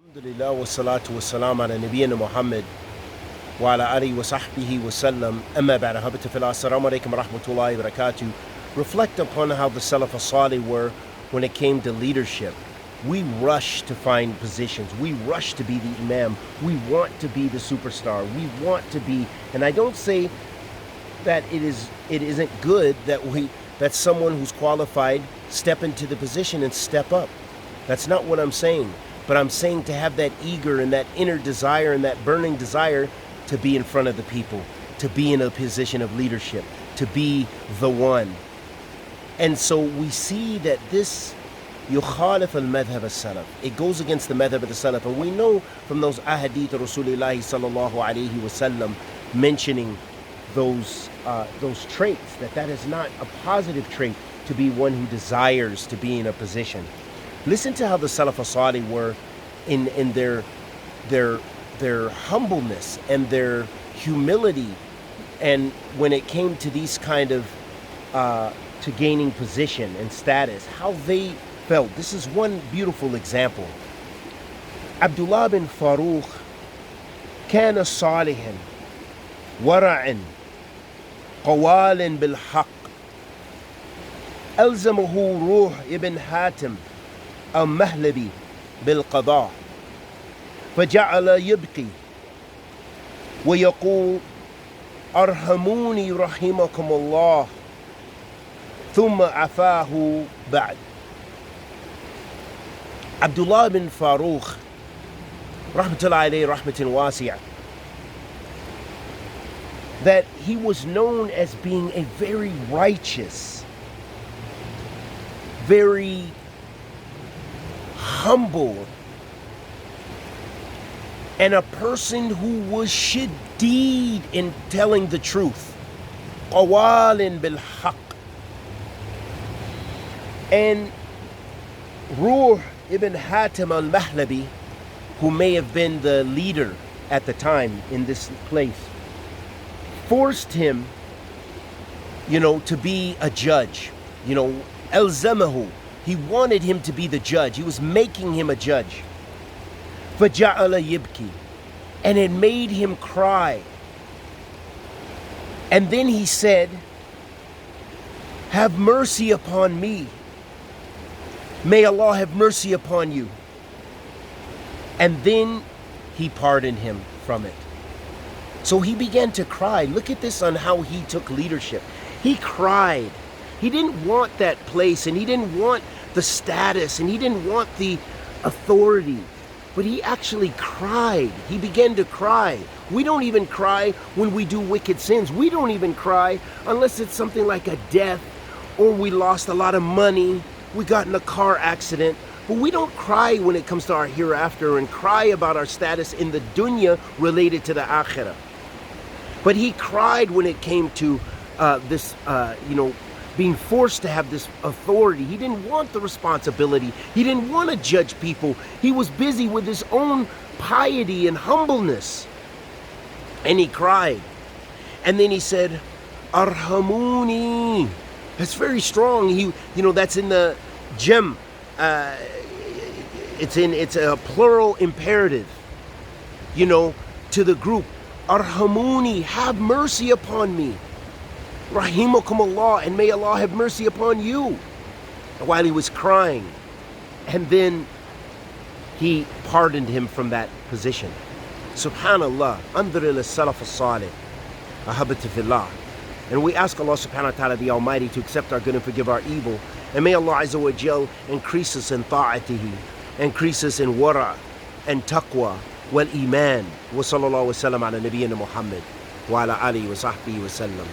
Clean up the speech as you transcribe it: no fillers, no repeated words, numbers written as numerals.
Alhamdulillah wa salatu wa salam ala nabiyyina Muhammad wa ala alihi wa sahbihi wa sallam. Amma ba'da, habita fillah. Assalamu alaikum wa rahmatullahi wa barakatuh. Reflect upon how the Salaf-Jihaadee were when it came to leadership. We rush to find positions. We rush to be the imam. We want to be the superstar. We want to be, and I don't say that it isn't good that someone who's qualified step into the position and step up. That's not what I'm saying. But I'm saying to have that eager and that inner desire and that burning desire to be in front of the people, to be in a position of leadership, to be the one. And so we see that this يخالف المذهب السلف. It goes against the madhab of the Salaf. And we know from those ahadith of Rasulullah sallallahu alayhi wasallam mentioning those traits, that is not a positive trait to be one who desires to be in a position. Listen to how the Salaf-Jihaadee were in their humbleness and their humility, and when it came to these kind of to gaining position and status, how they felt. This is one beautiful example. Abdullah bin Faruq كان صالحا ورعا قوال بالحق ألزمه روح ابن حاتم المهلبي بالقضاء فجعل يبكي ويقول أرحموني رحمكم الله ثم عفاه بعد. Abdullah bin Faruq rahmatullahi alayhi rahmatin wasi'ah, that he was known as being a very righteous, very humble, and a person who was shadeed in telling the truth. Qawalin bil haqq. And Ruh ibn Hatim al-Mahlabi, who may have been the leader at the time in this place, forced him, to be a judge. Alzamahu. He wanted him to be the judge. He was making him a judge. فَجَعَلَ يِبْكِي. And it made him cry. And then he said, have mercy upon me. May Allah have mercy upon you. And then he pardoned him from it. So he began to cry. Look at this on how he took leadership. He cried. He didn't want that place, and he didn't want the status, and he didn't want the authority, but he actually cried. He began to cry. We don't even cry when we do wicked sins. We don't even cry unless it's something like a death, or we lost a lot of money, we got in a car accident. But we don't cry when it comes to our hereafter and cry about our status in the dunya related to the akhirah. But he cried when it came to this being forced to have this authority. He didn't want the responsibility. He didn't want to judge people. He was busy with his own piety and humbleness. And he cried. And then he said, Arhamuni. That's very strong. That's in the gem. It's a plural imperative, to the group. Arhamuni, have mercy upon me. Rahimakum Allah, and may Allah have mercy upon you. While he was crying. And then he pardoned him from that position. Subhanallah. Andril Salaf-Jihaadee. Ahabati fillah. And we ask Allah subhanahu wa ta'ala the Almighty to accept our good and forgive our evil. And may Allah Azza wa Jal increase us in ta'atihi, increase us in wara and taqwa wal iman. Wa sallallahu wa sallam ala nabiyyina Muhammad wa ala alihi wa sahbihi wa sallam.